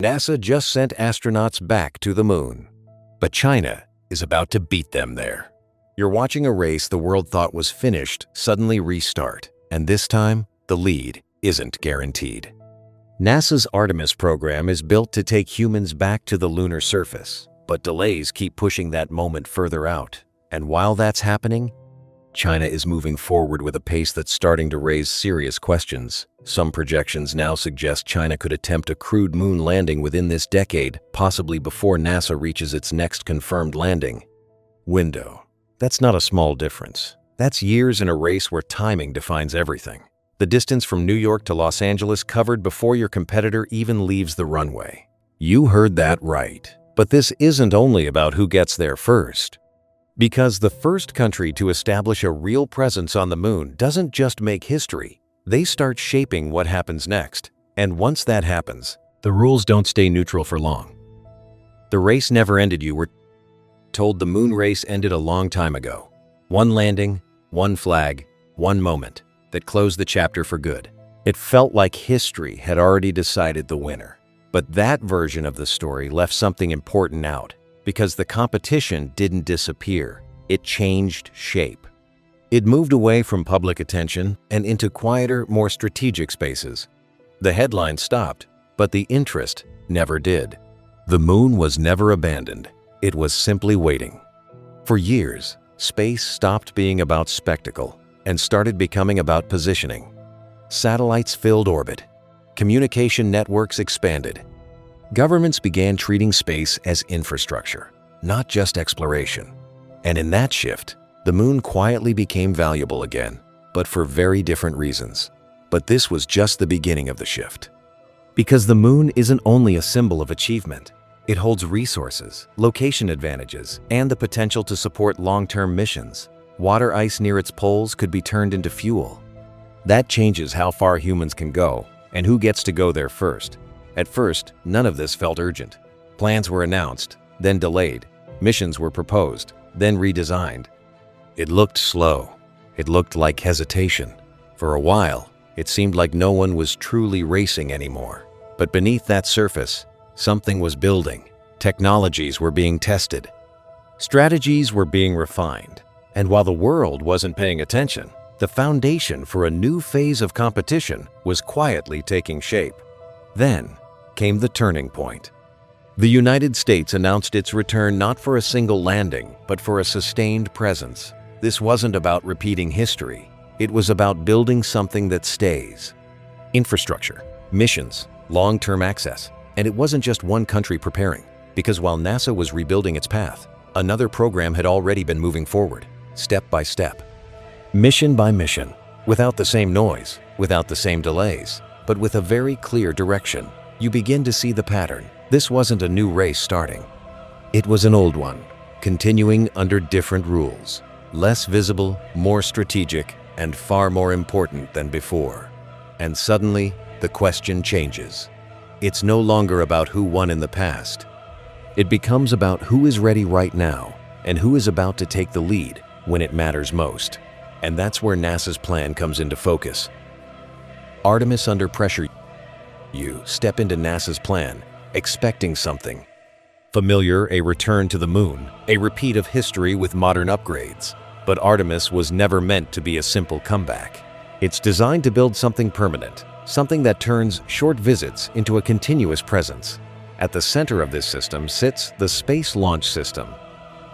NASA just sent astronauts back to the moon. But China is about to beat them there. You're watching a race the world thought was finished suddenly restart, and this time, the lead isn't guaranteed. NASA's Artemis program is built to take humans back to the lunar surface, but delays keep pushing that moment further out. And while that's happening, China is moving forward with a pace that's starting to raise serious questions. Some projections now suggest China could attempt a crewed moon landing within this decade, possibly before NASA reaches its next confirmed landing window. That's not a small difference. That's years in a race where timing defines everything. The distance from New York to Los Angeles covered before your competitor even leaves the runway. You heard that right. But this isn't only about who gets there first. Because the first country to establish a real presence on the moon doesn't just make history, they start shaping what happens next. And once that happens, the rules don't stay neutral for long. The race never ended. You were told the moon race ended a long time ago. One landing, one flag, one moment that closed the chapter for good. It felt like history had already decided the winner. But that version of the story left something important out. Because the competition didn't disappear, it changed shape. It moved away from public attention and into quieter, more strategic spaces. The headlines stopped, but the interest never did. The moon was never abandoned. It was simply waiting. For years, space stopped being about spectacle and started becoming about positioning. Satellites filled orbit. Communication networks expanded. Governments began treating space as infrastructure, not just exploration. And in that shift, the moon quietly became valuable again, but for very different reasons. But this was just the beginning of the shift. Because the moon isn't only a symbol of achievement, it holds resources, location advantages, and the potential to support long-term missions. Water ice near its poles could be turned into fuel. That changes how far humans can go and who gets to go there first. At first, none of this felt urgent. Plans were announced, then delayed. Missions were proposed, then redesigned. It looked slow. It looked like hesitation. For a while, it seemed like no one was truly racing anymore. But beneath that surface, something was building. Technologies were being tested. Strategies were being refined. And while the world wasn't paying attention, the foundation for a new phase of competition was quietly taking shape. Then came the turning point. The United States announced its return not for a single landing, but for a sustained presence. This wasn't about repeating history. It was about building something that stays. Infrastructure, missions, long-term access. And it wasn't just one country preparing, because while NASA was rebuilding its path, another program had already been moving forward, step by step. Mission by mission, without the same noise, without the same delays, but with a very clear direction. You begin to see the pattern. This wasn't a new race starting. It was an old one, continuing under different rules. Less visible, more strategic, and far more important than before. And suddenly, the question changes. It's no longer about who won in the past. It becomes about who is ready right now and who is about to take the lead when it matters most. And that's where NASA's plan comes into focus. Artemis under pressure. You step into NASA's plan, expecting something familiar, a return to the moon, a repeat of history with modern upgrades. But Artemis was never meant to be a simple comeback. It's designed to build something permanent, something that turns short visits into a continuous presence. At the center of this system sits the Space Launch System,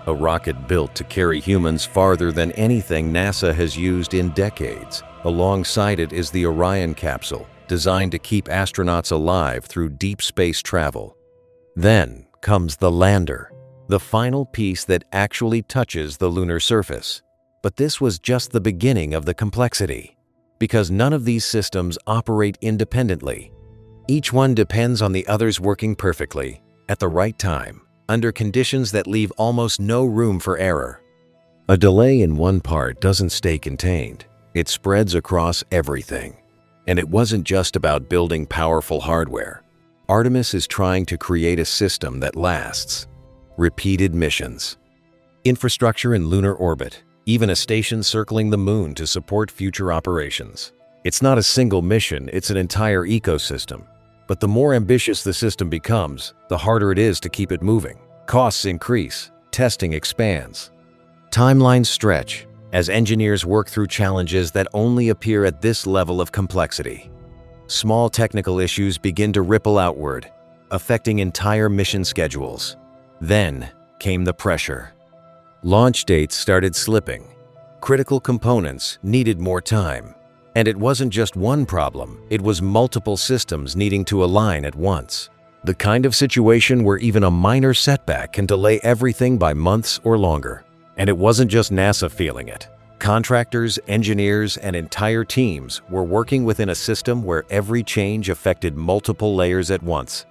a rocket built to carry humans farther than anything NASA has used in decades. Alongside it is the Orion capsule, designed to keep astronauts alive through deep space travel. Then comes the lander, the final piece that actually touches the lunar surface. But this was just the beginning of the complexity, because none of these systems operate independently. Each one depends on the others working perfectly, at the right time, under conditions that leave almost no room for error. A delay in one part doesn't stay contained. It spreads across everything. And it wasn't just about building powerful hardware. Artemis is trying to create a system that lasts. Repeated missions, infrastructure in lunar orbit, even a station circling the moon to support future operations. It's not a single mission, it's an entire ecosystem. But the more ambitious the system becomes, the harder it is to keep it moving. Costs increase, testing expands. Timelines stretch as engineers work through challenges that only appear at this level of complexity. Small technical issues begin to ripple outward, affecting entire mission schedules. Then came the pressure. Launch dates started slipping. Critical components needed more time. And it wasn't just one problem, it was multiple systems needing to align at once. The kind of situation where even a minor setback can delay everything by months or longer. And it wasn't just NASA feeling it. Contractors, engineers, and entire teams were working within a system where every change affected multiple layers at once.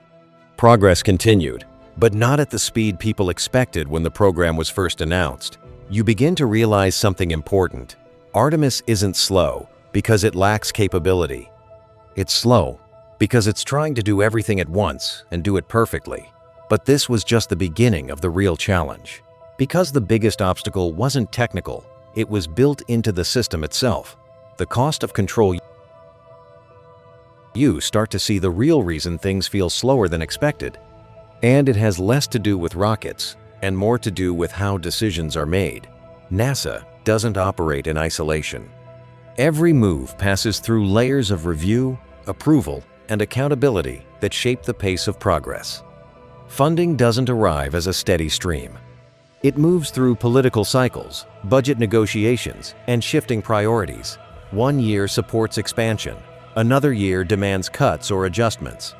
Progress continued, but not at the speed people expected when the program was first announced. You begin to realize something important. Artemis isn't slow because it lacks capability. It's slow because it's trying to do everything at once and do it perfectly. But this was just the beginning of the real challenge. Because the biggest obstacle wasn't technical, it was built into the system itself. The cost of control. You start to see the real reason things feel slower than expected. And it has less to do with rockets and more to do with how decisions are made. NASA doesn't operate in isolation. Every move passes through layers of review, approval, and accountability that shape the pace of progress. Funding doesn't arrive as a steady stream. It moves through political cycles, budget negotiations, and shifting priorities. One year supports expansion, another year demands cuts or adjustments.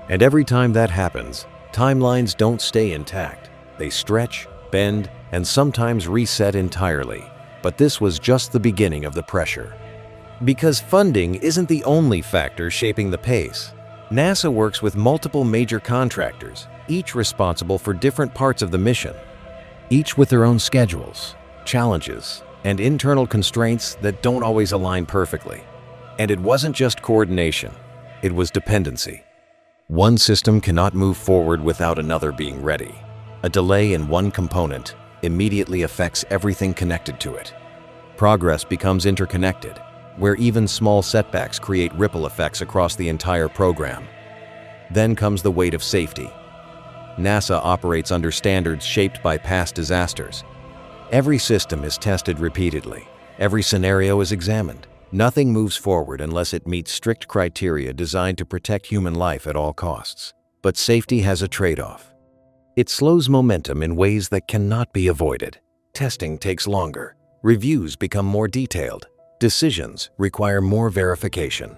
And every time that happens, timelines don't stay intact. They stretch, bend, and sometimes reset entirely. But this was just the beginning of the pressure. Because funding isn't the only factor shaping the pace. NASA works with multiple major contractors, each responsible for different parts of the mission. Each with their own schedules, challenges, and internal constraints that don't always align perfectly. And it wasn't just coordination, it was dependency. One system cannot move forward without another being ready. A delay in one component immediately affects everything connected to it. Progress becomes interconnected, where even small setbacks create ripple effects across the entire program. Then comes the weight of safety. NASA operates under standards shaped by past disasters. Every system is tested repeatedly. Every scenario is examined. Nothing moves forward unless it meets strict criteria designed to protect human life at all costs. But safety has a trade-off. It slows momentum in ways that cannot be avoided. Testing takes longer. Reviews become more detailed. Decisions require more verification.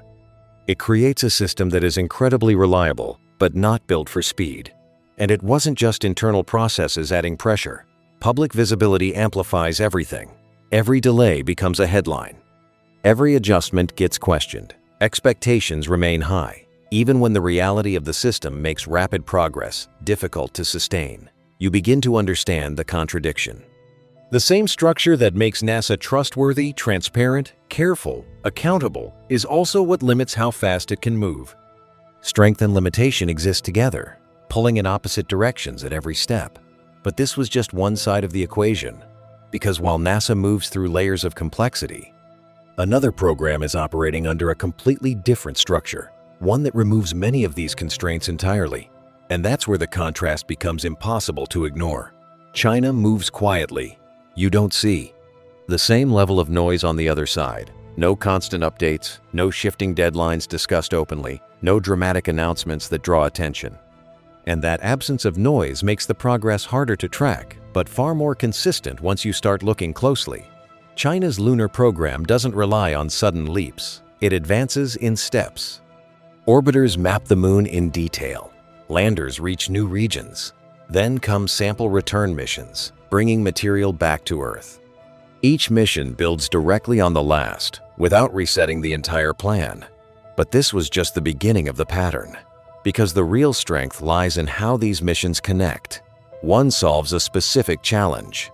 It creates a system that is incredibly reliable, but not built for speed. And it wasn't just internal processes adding pressure. Public visibility amplifies everything. Every delay becomes a headline. Every adjustment gets questioned. Expectations remain high, even when the reality of the system makes rapid progress difficult to sustain. You begin to understand the contradiction. The same structure that makes NASA trustworthy, transparent, careful, accountable is also what limits how fast it can move. Strength and limitation exist together, pulling in opposite directions at every step. But this was just one side of the equation, because while NASA moves through layers of complexity, another program is operating under a completely different structure, one that removes many of these constraints entirely. And that's where the contrast becomes impossible to ignore. China moves quietly. You don't see the same level of noise on the other side. No constant updates, no shifting deadlines discussed openly, no dramatic announcements that draw attention. And that absence of noise makes the progress harder to track, but far more consistent once you start looking closely. China's lunar program doesn't rely on sudden leaps. It advances in steps. Orbiters map the moon in detail. Landers reach new regions. Then come sample return missions, bringing material back to Earth. Each mission builds directly on the last, without resetting the entire plan. But this was just the beginning of the pattern. Because the real strength lies in how these missions connect. One solves a specific challenge.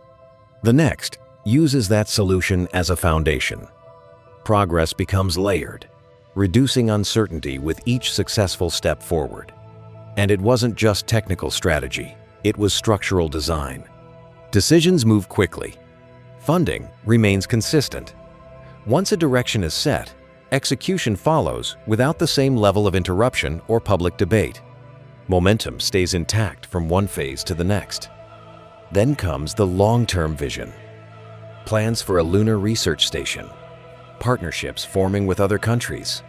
The next uses that solution as a foundation. Progress becomes layered, reducing uncertainty with each successful step forward. And it wasn't just technical strategy, it was structural design. Decisions move quickly. Funding remains consistent. Once a direction is set, Execution follows without the same level of interruption or public debate. Momentum stays intact from one phase to the next. Then comes the long-term vision. Plans for a lunar research station, partnerships forming with other countries,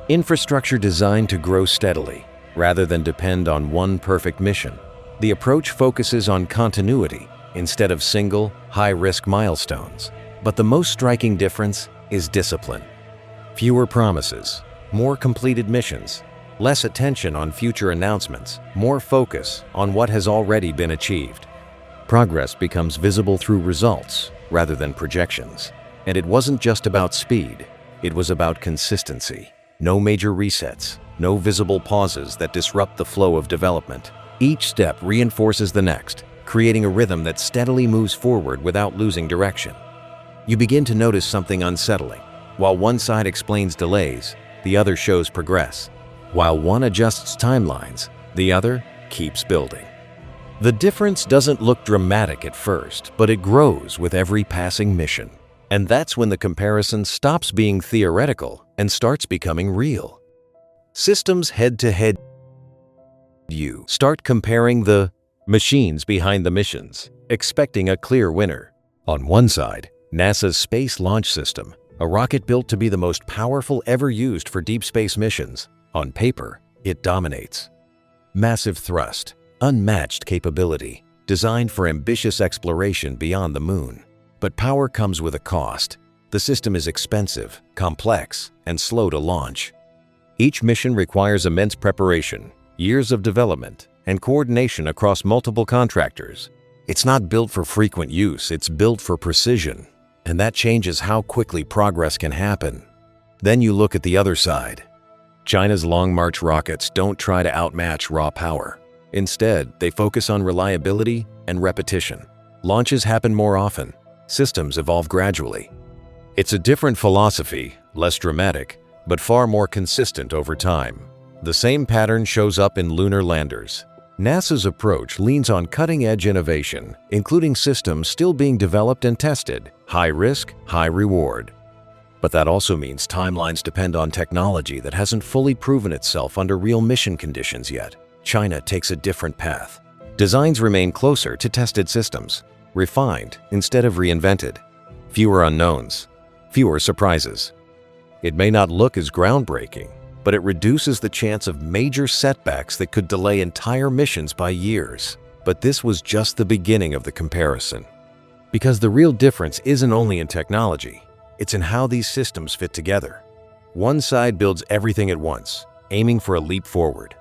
infrastructure designed to grow steadily rather than depend on one perfect mission. The approach focuses on continuity instead of single, high-risk milestones. But the most striking difference is discipline. Fewer promises, more completed missions, less attention on future announcements, more focus on what has already been achieved. Progress becomes visible through results rather than projections. And it wasn't just about speed, it was about consistency. No major resets, no visible pauses that disrupt the flow of development. Each step reinforces the next, creating a rhythm that steadily moves forward without losing direction. You begin to notice something unsettling. While one side explains delays, the other shows progress. While one adjusts timelines, the other keeps building. The difference doesn't look dramatic at first, but it grows with every passing mission. And that's when the comparison stops being theoretical and starts becoming real. Systems head-to-head. You start comparing the machines behind the missions, expecting a clear winner. On one side, NASA's Space Launch System, a rocket built to be the most powerful ever used for deep space missions. On paper, it dominates. Massive thrust, unmatched capability, designed for ambitious exploration beyond the moon. But power comes with a cost. The system is expensive, complex, and slow to launch. Each mission requires immense preparation, years of development, and coordination across multiple contractors. It's not built for frequent use, it's built for precision. And that changes how quickly progress can happen. Then you look at the other side. China's Long March rockets don't try to outmatch raw power. Instead, they focus on reliability and repetition. Launches happen more often. Systems evolve gradually. It's a different philosophy, less dramatic, but far more consistent over time. The same pattern shows up in lunar landers. NASA's approach leans on cutting-edge innovation, including systems still being developed and tested. High risk, high reward. But that also means timelines depend on technology that hasn't fully proven itself under real mission conditions yet. China takes a different path. Designs remain closer to tested systems, refined instead of reinvented. Fewer unknowns, fewer surprises. It may not look as groundbreaking, but it reduces the chance of major setbacks that could delay entire missions by years. But this was just the beginning of the comparison. Because the real difference isn't only in technology, it's in how these systems fit together. One side builds everything at once, aiming for a leap forward.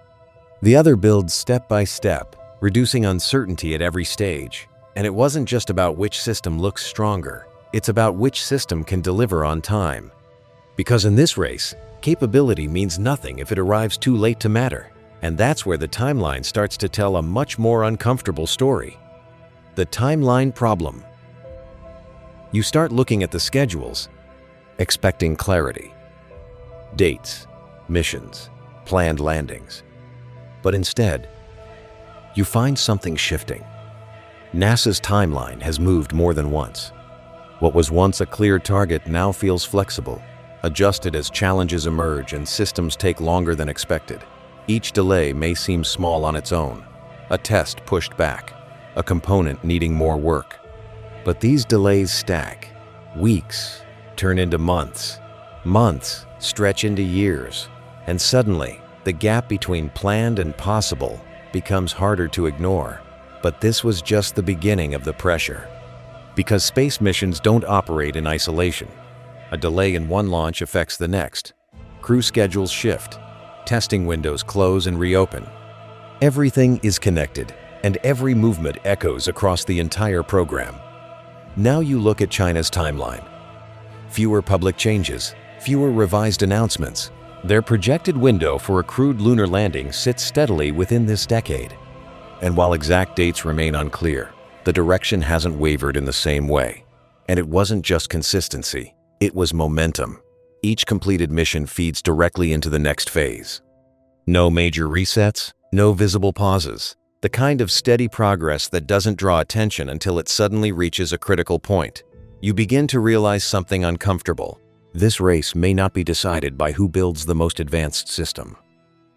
The other builds step by step, reducing uncertainty at every stage. And it wasn't just about which system looks stronger, it's about which system can deliver on time. Because in this race, capability means nothing if it arrives too late to matter. And that's where the timeline starts to tell a much more uncomfortable story. The timeline problem. You start looking at the schedules, expecting clarity. Dates, missions, planned landings. But instead, you find something shifting. NASA's timeline has moved more than once. What was once a clear target now feels flexible, adjusted as challenges emerge and systems take longer than expected. Each delay may seem small on its own, a test pushed back, a component needing more work. But these delays stack. Weeks turn into months. Months stretch into years. And suddenly, the gap between planned and possible becomes harder to ignore. But this was just the beginning of the pressure. Because space missions don't operate in isolation. A delay in one launch affects the next. Crew schedules shift. Testing windows close and reopen. Everything is connected, and every movement echoes across the entire program. Now you look at China's timeline. Fewer public changes, fewer revised announcements. Their projected window for a crewed lunar landing sits steadily within this decade. And while exact dates remain unclear, the direction hasn't wavered in the same way. And it wasn't just consistency, it was momentum. Each completed mission feeds directly into the next phase. No major resets, no visible pauses. The kind of steady progress that doesn't draw attention until it suddenly reaches a critical point. You begin to realize something uncomfortable. This race may not be decided by who builds the most advanced system.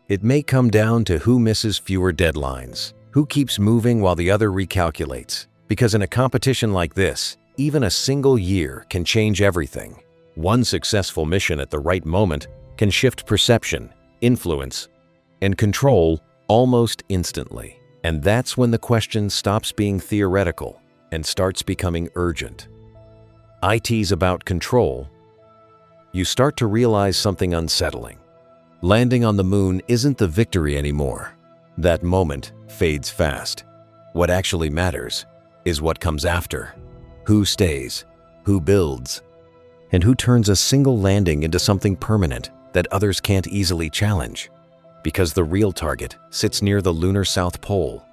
It may come down to who misses fewer deadlines, who keeps moving while the other recalculates, because in a competition like this, even a single year can change everything. One successful mission at the right moment can shift perception, influence, and control almost instantly. And that's when the question stops being theoretical and starts becoming urgent. IT's about control. You start to realize something unsettling. Landing on the moon isn't the victory anymore. That moment fades fast. What actually matters is what comes after. Who stays, who builds, and who turns a single landing into something permanent that others can't easily challenge. Because the real target sits near the lunar South Pole,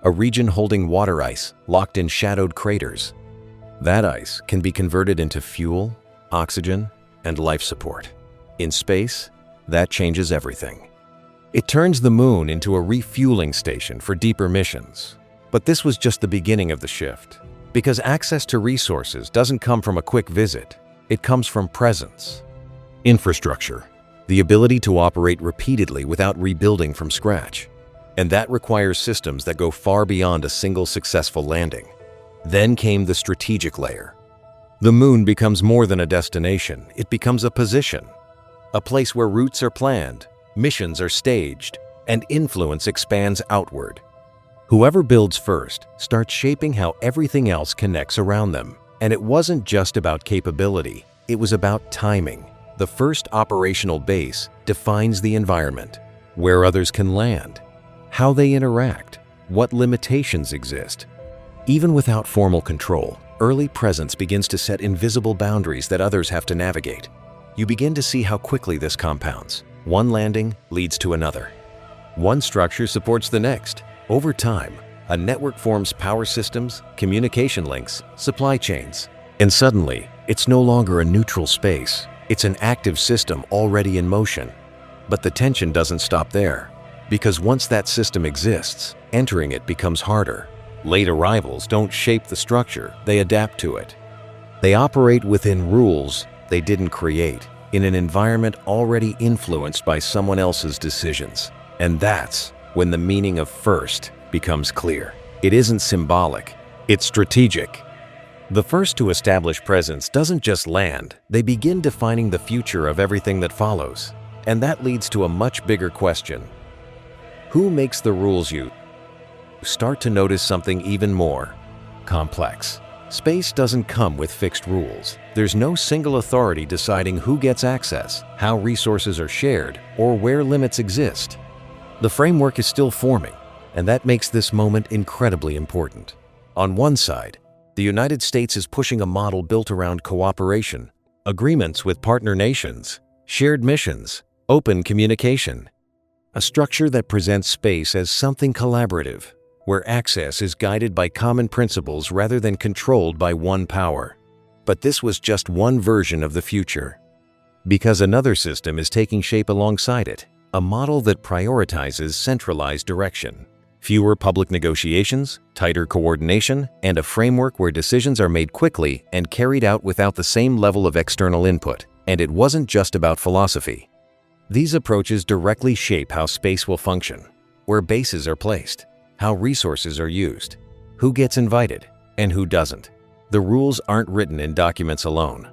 a region holding water ice locked in shadowed craters. That ice can be converted into fuel, oxygen, and life support. In space, that changes everything. It turns the moon into a refueling station for deeper missions. But this was just the beginning of the shift. Because access to resources doesn't come from a quick visit, it comes from presence. Infrastructure, the ability to operate repeatedly without rebuilding from scratch. And that requires systems that go far beyond a single successful landing. Then came the strategic layer. The moon becomes more than a destination, it becomes a position. A place where routes are planned, missions are staged, and influence expands outward. Whoever builds first starts shaping how everything else connects around them. And it wasn't just about capability, it was about timing. The first operational base defines the environment, where others can land, how they interact, what limitations exist. Even without formal control, early presence begins to set invisible boundaries that others have to navigate. You begin to see how quickly this compounds. One landing leads to another. One structure supports the next. Over time, a network forms power systems, communication links, supply chains. And suddenly, it's no longer a neutral space. It's an active system already in motion. But the tension doesn't stop there. Because once that system exists, entering it becomes harder. Late arrivals don't shape the structure, they adapt to it. They operate within rules they didn't create, in an environment already influenced by someone else's decisions. And that's when the meaning of first becomes clear. It isn't symbolic, it's strategic. The first to establish presence doesn't just land, they begin defining the future of everything that follows. And that leads to a much bigger question. Who makes the rules? You start to notice something even more complex. Space doesn't come with fixed rules. There's no single authority deciding who gets access, how resources are shared, or where limits exist. The framework is still forming, and that makes this moment incredibly important. On one side, the United States is pushing a model built around cooperation, agreements with partner nations, shared missions, open communication. A structure that presents space as something collaborative, where access is guided by common principles rather than controlled by one power. But this was just one version of the future. Because another system is taking shape alongside it, a model that prioritizes centralized direction. Fewer public negotiations, tighter coordination, and a framework where decisions are made quickly and carried out without the same level of external input. And it wasn't just about philosophy. These approaches directly shape how space will function, where bases are placed, how resources are used, who gets invited, and who doesn't. The rules aren't written in documents alone.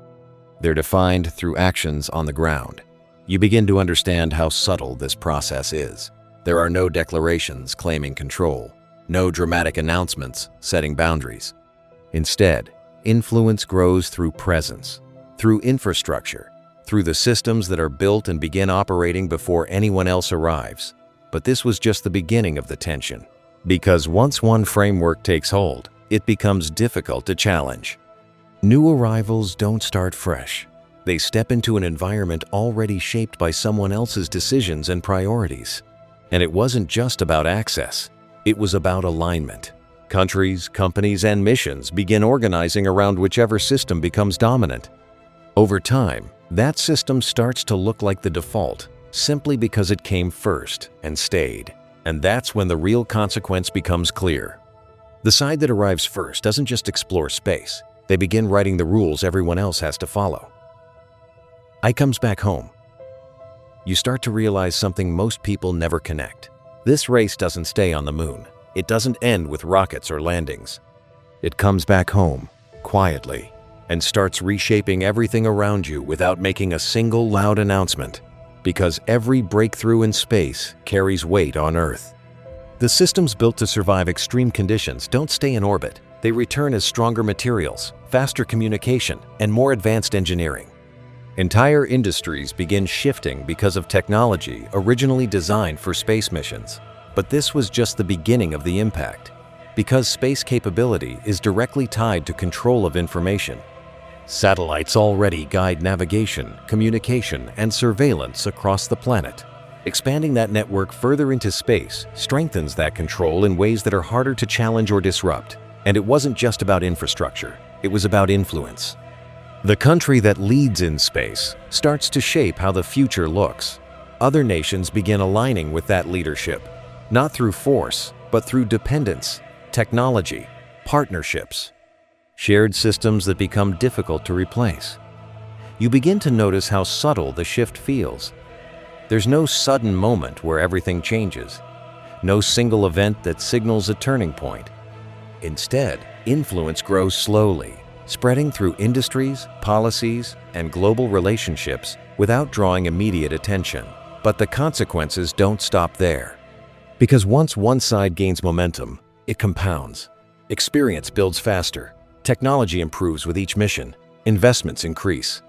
They're defined through actions on the ground. You begin to understand how subtle this process is. There are no declarations claiming control, no dramatic announcements setting boundaries. Instead, influence grows through presence, through infrastructure, through the systems that are built and begin operating before anyone else arrives. But this was just the beginning of the tension. Because once one framework takes hold, it becomes difficult to challenge. New arrivals don't start fresh. They step into an environment already shaped by someone else's decisions and priorities. And it wasn't just about access. It was about alignment. Countries, companies, and missions begin organizing around whichever system becomes dominant. Over time, that system starts to look like the default, simply because it came first and stayed. And that's when the real consequence becomes clear. The side that arrives first doesn't just explore space. They begin writing the rules everyone else has to follow. I comes back home. You start to realize something most people never connect. This race doesn't stay on the moon. It doesn't end with rockets or landings. It comes back home, quietly, and starts reshaping everything around you without making a single loud announcement. Because every breakthrough in space carries weight on Earth. The systems built to survive extreme conditions don't stay in orbit. They return as stronger materials, faster communication, and more advanced engineering. Entire industries begin shifting because of technology originally designed for space missions. But this was just the beginning of the impact, because space capability is directly tied to control of information. Satellites already guide navigation, communication, and surveillance across the planet. Expanding that network further into space strengthens that control in ways that are harder to challenge or disrupt. And it wasn't just about infrastructure, it was about influence. The country that leads in space starts to shape how the future looks. Other nations begin aligning with that leadership, not through force, but through dependence, technology, partnerships, shared systems that become difficult to replace. You begin to notice how subtle the shift feels. There's no sudden moment where everything changes, no single event that signals a turning point. Instead, influence grows slowly, spreading through industries, policies, and global relationships without drawing immediate attention. But the consequences don't stop there. Because once one side gains momentum, it compounds. Experience builds faster. Technology improves with each mission. Investments increase.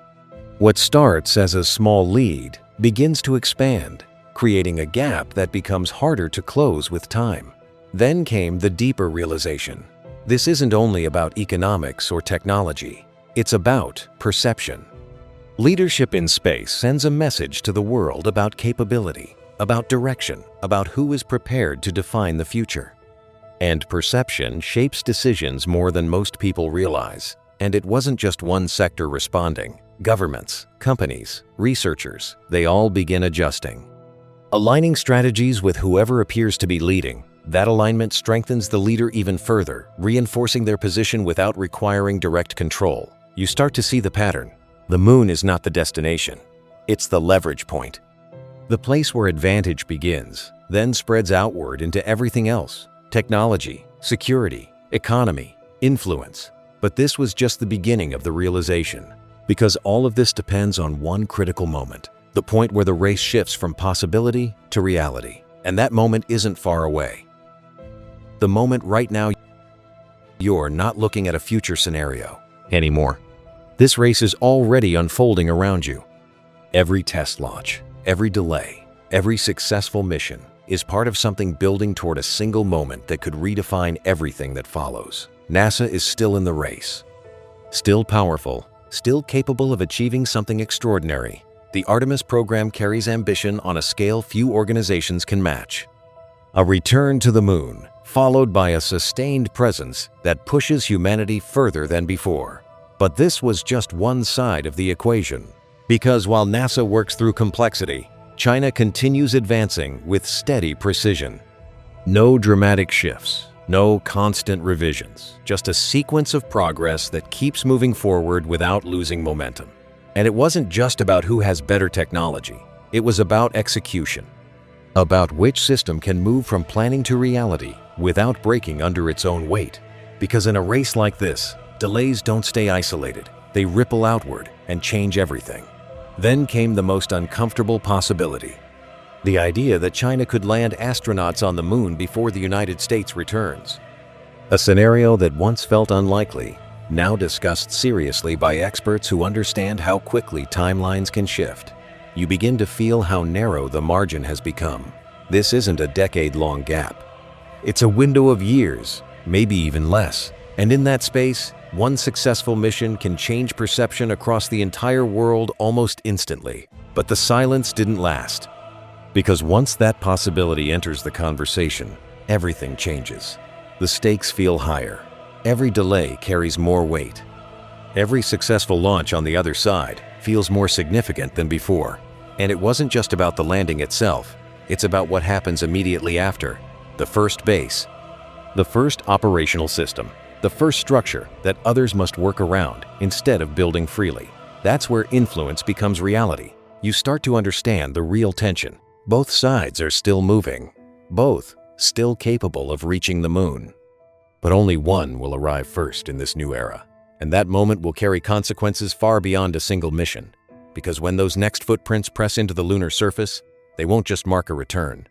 What starts as a small lead begins to expand, creating a gap that becomes harder to close with time. Then came the deeper realization. This isn't only about economics or technology. It's about perception. Leadership in space sends a message to the world about capability, about direction, about who is prepared to define the future. And perception shapes decisions more than most people realize. And it wasn't just one sector responding. Governments, companies, researchers, they all begin adjusting. Aligning strategies with whoever appears to be leading. That alignment strengthens the leader even further, reinforcing their position without requiring direct control. You start to see the pattern. The moon is not the destination. It's the leverage point. The place where advantage begins, then spreads outward into everything else. Technology, security, economy, influence. But this was just the beginning of the realization. Because all of this depends on one critical moment. The point where the race shifts from possibility to reality. And that moment isn't far away. The moment right now, you're not looking at a future scenario anymore. This race is already unfolding around you. Every test launch, every delay, every successful mission is part of something building toward a single moment that could redefine everything that follows. NASA is still in the race. Still powerful, still capable of achieving something extraordinary. The Artemis program carries ambition on a scale few organizations can match. A return to the moon, followed by a sustained presence that pushes humanity further than before. But this was just one side of the equation. Because while NASA works through complexity, China continues advancing with steady precision. No dramatic shifts, no constant revisions, just a sequence of progress that keeps moving forward without losing momentum. And it wasn't just about who has better technology. It was about execution. About which system can move from planning to reality without breaking under its own weight. Because in a race like this, delays don't stay isolated. They ripple outward and change everything. Then came the most uncomfortable possibility. The idea that China could land astronauts on the moon before the United States returns. A scenario that once felt unlikely, now discussed seriously by experts who understand how quickly timelines can shift. You begin to feel how narrow the margin has become. This isn't a decade-long gap. It's a window of years, maybe even less. And in that space, one successful mission can change perception across the entire world almost instantly. But the silence didn't last. Because once that possibility enters the conversation, everything changes. The stakes feel higher. Every delay carries more weight. Every successful launch on the other side feels more significant than before. And it wasn't just about the landing itself. It's about what happens immediately after. The first base. The first operational system. The first structure that others must work around instead of building freely. That's where influence becomes reality. You start to understand the real tension. Both sides are still moving. Both still capable of reaching the moon. But only one will arrive first in this new era. And that moment will carry consequences far beyond a single mission. Because when those next footprints press into the lunar surface, they won't just mark a return.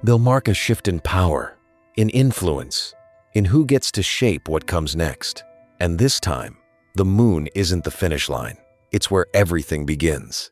They'll mark a shift in power, in influence, in who gets to shape what comes next. And this time, the moon isn't the finish line. It's where everything begins.